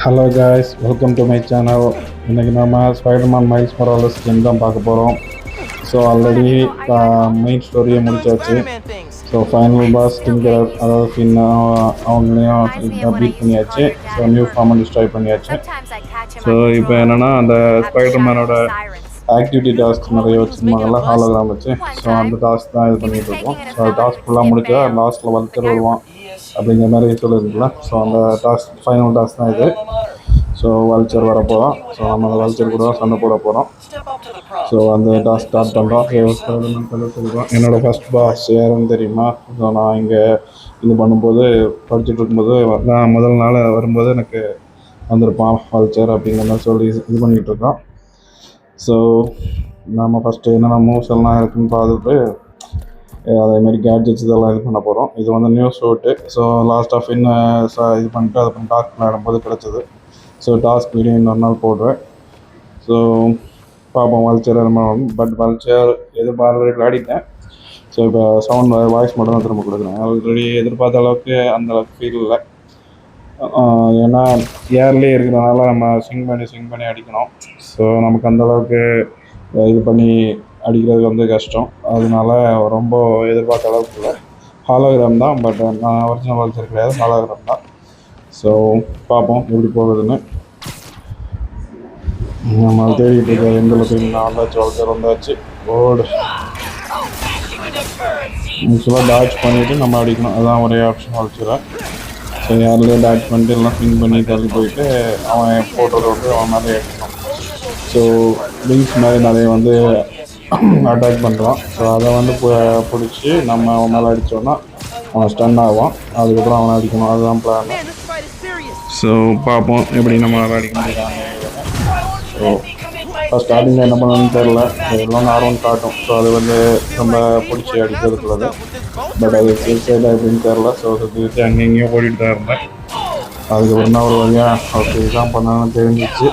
Hello guys, welcome to my channel. இன்றைக்கி நம்ம Spiderman miles Morales game தான் பார்க்க போகிறோம். ஸோ ஆல்ரெடி மெயின் ஸ்டோரியை முடிச்சாச்சு. ஸோ ஃபைனல் பாஸ் டிங்கர், அதாவது அவங்களையும் பீட் பண்ணியாச்சு. ஸோ நியூ ஃபார்மை டிஸ்ட்ராய் பண்ணியாச்சு. ஸோ இப்போ என்னென்னா அந்த ஸ்பைடர்மேனோட ஆக்டிவிட்டி டாஸ்க் நிறைய வச்சுருந்தாங்கல்ல ஹாலோகிராம் வச்சு. ஸோ அந்த டாஸ்க் தான் இது பண்ணிகிட்டு இருக்கோம். ஸோ அந்த டாஸ்க் ஃபுல்லாக முடிச்சா லாஸ்ட்டில் வளர்த்துட்டு வருவான் அப்படிங்கிற மாதிரி சொல்லியிருக்குல்ல. ஸோ அந்த டாஸ்க் ஃபைனல் டாஸ்க் தான் இது. ஸோ வல்ச்சர் வர போகிறோம். ஸோ நம்ம அந்த வல்ச்சர் கூட சண்டை போட போகிறோம். ஸோ அந்த டாஸ்க் ஸ்டார்ட் பண்ணுறோம். சொல்கிறோம் என்னோடய ஃபஸ்ட் பாஸ் யாருன்னு தெரியுமா? ஸோ நான் இங்கே இது பண்ணும்போது படிச்சுட்டு இருக்கும்போது நான் முதல் நாள் வரும்போது எனக்கு வந்திருப்பான் வல்ச்சர் அப்படிங்கிற மாதிரி சொல்லி இது பண்ணிகிட்டு இருக்கோம். ஸோ நம்ம ஃபஸ்ட்டு என்னென்ன மூவ்ஸ் எல்லாம் இருக்குதுன்னு பார்த்துட்டு அதேமாதிரி கேட்ஜெட்ஸ் இதெல்லாம் இது பண்ண போகிறோம். இது வந்து news shoot. So last of இது பண்ணிட்டு அதை பண்ணி டாஸ்க் விளையாடும்போது கிடச்சிது. ஸோ டாஸ்க் வீடியோ இன்னொரு நாள் போடுவேன். ஸோ பார்ப்போம் வல்ச்சர் நம்ம. பட் வல்ச்சர் ஆல்ரெடி விளையாடிட்டேன். ஸோ இப்போ சவுண்ட் வாய்ஸ் மட்டும் தான் திரும்ப கொடுக்குறேன். ஆல்ரெடி எதிர்பார்த்த அளவுக்கு அந்தளவுக்கு ஃபீல் இல்லை. ஏன்னா ஏர்லேயே இருக்கிறனால நம்ம ஸ்விங் பண்ணி அடிக்கணும். ஸோ நமக்கு அந்தளவுக்கு இது பண்ணி அடிக்கிறது வந்து கஷ்டம். அதனால ரொம்ப எதிர்பார்த்த அளவுக்கு இல்லை. ஹாலோகிராம் தான், பட் நான் ஒரிஜினல் வல்ச்சர் கிடையாது, ஹாலோகிராம் தான். ஸோ பார்ப்போம் எப்படி போகுதுன்னு. நம்ம தேடிட்டு இருக்க எந்த லொக்கேஷன் வல்ச்சர் வந்தாச்சு. ஓடு ஆக்சுவலாக டாச் பண்ணிவிட்டு நம்ம அடிக்கணும். அதுதான் ஒரே ஆப்ஷன் வல்ச்சரை. ஸோ யாருலேயே டாச் பண்ணிட்டு எல்லாம் ஸ்விங் பண்ணி தள்ளி போயிட்டு அவன் போட்டதை வந்து அவன் மேலே அடிக்கணும். ஸோ விங்ஸ் மாதிரி நிறைய வந்து அட்டாக் பண்ணுறான். ஸோ அதை வந்து பிடிச்சி நம்ம அவன் மேலே அடித்தோன்னா அவன் ஸ்டன் ஆவான். அதுக்கப்புறம் அவனை அடிக்கணும். அதுதான் பிளான். ஸோ பார்ப்போம் எப்படி நம்ம அடிக்க முடியாங்க. ஸோ ஃபஸ்ட் ஸ்டார்டிங்கில் என்ன பண்ணணும்னு தெரில. எல்லாம் ஆர்வம் காட்டும். ஸோ அது வந்து ரொம்ப பிடிச்சி அடிக்கிறதுக்குள்ளது. பட் அது சைடாக எப்படின்னு தெரில. ஸோ சுற்றி அங்கேயும் ஓடிட்டு தான் இருந்தேன். அதுக்கப்புறம் தான் ஒரு வழியாக ஓகே இதுதான் பண்ணணும்னு தெரிஞ்சிச்சு.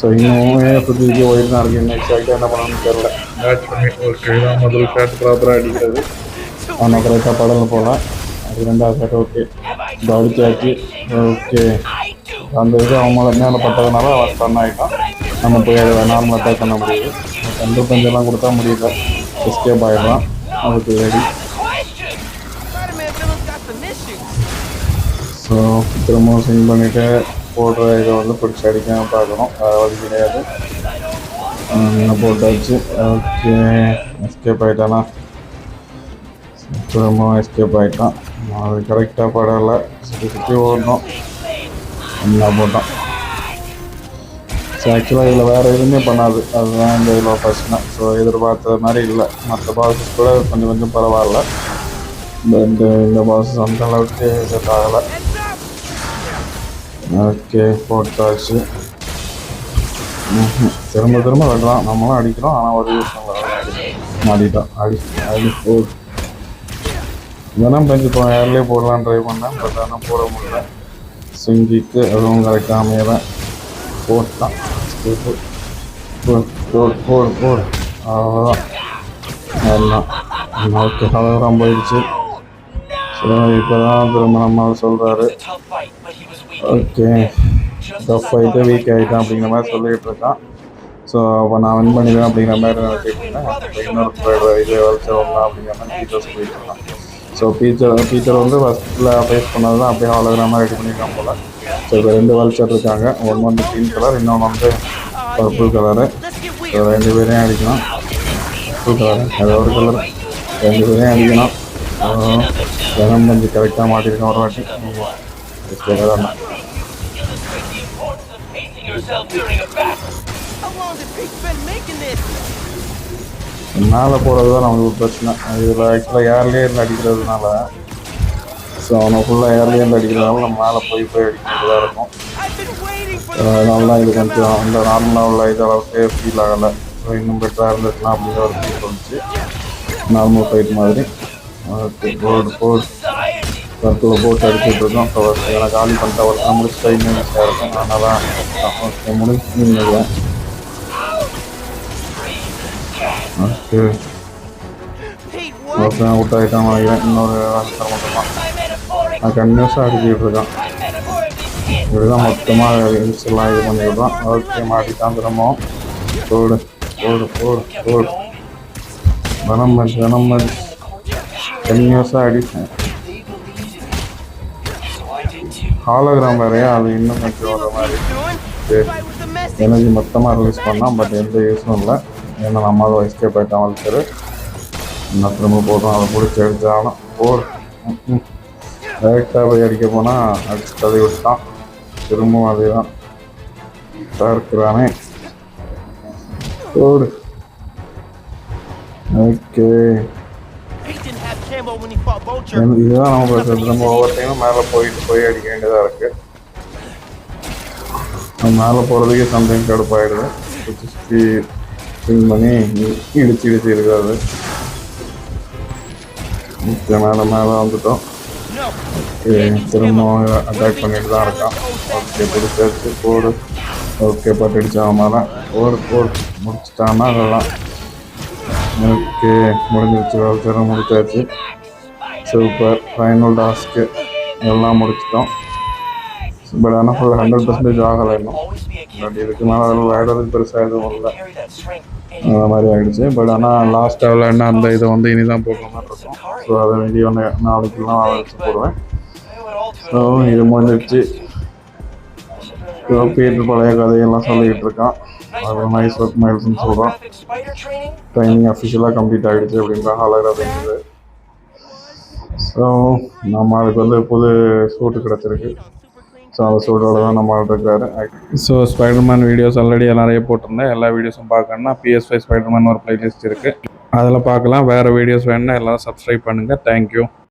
ஸோ இன்னும் சுற்றி ஓடிட்டு தான் இருக்குது. இன்னும் எக்ஸாக்டாக என்ன பண்ணணும்னு தெரில. மேட்ச் பண்ணி ஓகே தான் முதல் ஷாட் ப்ராப்பராக அடிக்கிறது. ஆனால் கரெக்டாக படலில் போகலாம். அது ரெண்டாவது ஷாட் ஓகே இப்போ அடிச்சாச்சு. ஓகே அந்த இது அவங்க மேலே பட்டதுனால அவன் ஸ்டன் ஆகிட்டான். நம்ம போய் அதை நார்மல் அட்டாக் பண்ண முடியுது. கண்டு பஞ்செல்லாம் கொடுத்தா முடியல. எஸ்கேப் ஆகிடலாம். அதுக்கு ரெடி. ஸோ திரும்பவும் ஸ்விங் பண்ணிவிட்டு போடுற இதை வந்து பிடிச்சி அடிக்காம பார்க்கணும். வழி கிடையாது. போட்டாச்சு. ஓகே எஸ்கேப் ஆகிட்டானா? திரும்பவும் எஸ்கேப் ஆகிட்டான். அது கரெக்டாக படலை. சுற்றி ஓடணும். என்ன போட்டான். ஸோ ஆக்சுவலாக இதில் வேறு எதுவுமே பண்ணாது. அதுதான் இந்த இதில் பிரச்சனை. ஸோ எதிர்பார்த்த மாதிரி இல்லை. மற்ற பாசஸ் கூட கொஞ்சம் பரவாயில்ல. பட் இந்த பாசஸ் அந்த அளவுக்கு செட் ஆகலை. ஓகே போட்டாச்சு. திரும்ப வெட்டுறான். நம்மளும் அடிக்கிறோம். ஆனால் ஒரு யூஸ் மாட்டிட்டோம். அடி போடு. இதெல்லாம் கொஞ்சம் ஏர்லேயே போடலான்னு ட்ரை பண்ணேன். பட் ஆனால் போட முடியல. ஸ்விங்கிக்கு அதுவும் கரெக்டாக அமையதான் போட்டான். போடு அவ்வளோதான் எல்லாம். ஓகே ஹாலோகிராம் போயிடுச்சு. ஸோ இப்போ தான் திரும்ப நம்ம சொல்கிறாரு ஓகே டஃப் ஆகிட்டு வீக் ஆகிட்டான் அப்படிங்கிற மாதிரி சொல்லிகிட்டு இருக்கான். ஸோ அப்போ நான் வின் பண்ணிடுவேன் அப்படிங்கிற மாதிரி நினச்சிட்டு இருந்தேன். இப்போ இன்னொரு இது வளர்ச்சி வரலாம் அப்படிங்கிற மாதிரி டீச்சர்ஸ் போயிட்டு இருக்கான். ஸோ டீச்சர் வந்து ஃபஸ்ட்டில் ஃபேஸ் பண்ணது தான் அப்படியே ஹாலோகிராமாக ரெடி பண்ணியிருக்கான் போல். ஸோ இப்போ 2 வல்ச்சர் இருக்காங்க. ஒன்று வந்து க்ரீன் கலர், இன்னொன்று வந்து பர்பிள் கலரு. ஸோ 2 பேரையும் அடிக்கணும். பர்பிள் கலரு அது ஒரு கலர். 2 பேரையும் அடிக்கணும். ஜனம் கொஞ்சம் கரெக்டாக மாட்டிருக்கோம் ஒரு வாட்டி. தான் மேலே போகிறது தான் நமக்கு பிரச்சனை. இதில் ஆக்சுவலாக ஏர்லேயே இருந்து அடிக்கிறதுனால, ஸோ அவனை ஃபுல்லாக ஏர்லேயே இருந்து அடிக்கிறதுனால நம்ம மேலே போய் அடிக்கிறதா இருக்கும். அதனால தான் இது கொஞ்சம் அந்த நார்மலாக உள்ள இது அளவுக்கு ஃபீல் ஆகலை. ஸோ இன்னும் பெட்டராக இருந்துக்கலாம் அப்படிங்கிற ஒரு ஃபீல் வந்துச்சு. நார்மல் ஃபைட் மாதிரி. ஓகே போடு சர்க்கிளில் போட்டு அடிச்சுட்டு இருக்கோம். ஸோ எனக்கு காலி பண்ணிட்டு ஒருத்தர் முடிச்சுட்டா இன்னும் ஈஸியாக இருக்கும். அதனால் ஓகே முடிச்சு நினைக்கிறேன். ஓகே ஓகே அவுட் ஆகிட்டான் நினைக்கிறேன். இன்னொரு ஆன்சர் மட்டும்தான். நான் கன்யூஸாக அடிச்சுட்டு இருக்கான். இப்படிதான் மொத்தமாக இன்ஸ்டெல்லாம் இது பண்ணி விடுறோம். ஓகே மாட்டிட்டான் திரும்பவும். போடு போடு போடு போடு. வெனம் கன்யூஸாக அடிப்பேன். ஹாலோகிராம் வேறையா, அது இன்னும் கொஞ்சம் வர மாதிரி எனர்ஜி மொத்தமாக ரிலீஸ் பண்ணால். பட் எந்த யூஸும் இல்லை. ஏன்னா நம்மளால் எஸ்கேப் ஆகிட்டான் வளர்த்துரு. இன்னும் திரும்ப போடுறோம். அதை பிடிச்சி அடித்தாலும் போடு. டைரெக்டாக போய் அடிக்க போனால் அடிச்சு தள்ளி விட்டான். திரும்பவும் அதே தான் இருக்கிறானே. போடு. ஓகே இதுதான் நம்ம பேசுறது. நம்ம ஒவ்வொரு டைமும் மேலே போய் அடிக்க வேண்டியதாக இருக்குது. நம்ம மேலே போகிறதுக்கே சம்டைம் கடுப்பாயிடுது. சுற்றி ஃபில் பண்ணி இடிச்சு இருக்காது. ஓகே மேலே வந்துட்டோம். ஓகே திரும்ப அட்டாக் பண்ணிட்டு தான் இருக்கான். ஓகே பிடிச்சாச்சு. போடு. ஓகே பட்டு அடித்தான் மேலே. போடு முடிச்சுட்டான்னா அதெல்லாம். ஓகே முடிஞ்சிருச்சு. வளர்த்து முடிச்சாச்சு. சூப்பர். ஃபைனல் டாஸ்க்கு எல்லாம் முடிச்சிட்டோம். பட் ஆனால் ஃபுல் 100% ஆகலை இன்னும். பட் இதுக்கு மேலே அதில் விளையாடுறதுக்கு பெருசாக எதுவும் இல்லை. அந்த மாதிரி ஆகிடுச்சு. பட் ஆனால் லாஸ்ட்டாக விளையாடினா அந்த இதை வந்து இனி தான் போடுற மாதிரி இருக்கும். ஸோ அதை வீடியோ நாளைக்கெல்லாம் வச்சு போடுவேன். ஸோ இது முடிஞ்சிடுச்சு. பேர் பழைய கதையெல்லாம் சொல்லிக்கிட்டு இருக்கான். அது நைஸ் ஒர்க் மைல்ஸ்ன்னு சொல்கிறான். ட்ரைனிங் அஃபிஷியலாக கம்ப்ளீட் ஆகிடுச்சு அப்படின்ற ஹாலோகிராம் இருந்தது. ஸோ நம்ம அதுக்கு வந்து புது சூட்டு கிடச்சிருக்கு. ஸோ அந்த சூட்டோட தான் நம்ம இருக்காரு. ஸோ ஸ்பைடர்மேன் வீடியோஸ் ஆல்ரெடி நிறைய போட்டிருந்தேன். எல்லா வீடியோஸும் பார்க்கணுன்னா PS5 ஸ்பைடர்மேன் ஒரு ப்ளேலிஸ்ட் இருக்குது, அதில் பார்க்கலாம். வேறு வீடியோஸ் வேணுன்னா எல்லோரும் சப்ஸ்கிரைப் பண்ணுங்கள். தேங்க்யூ.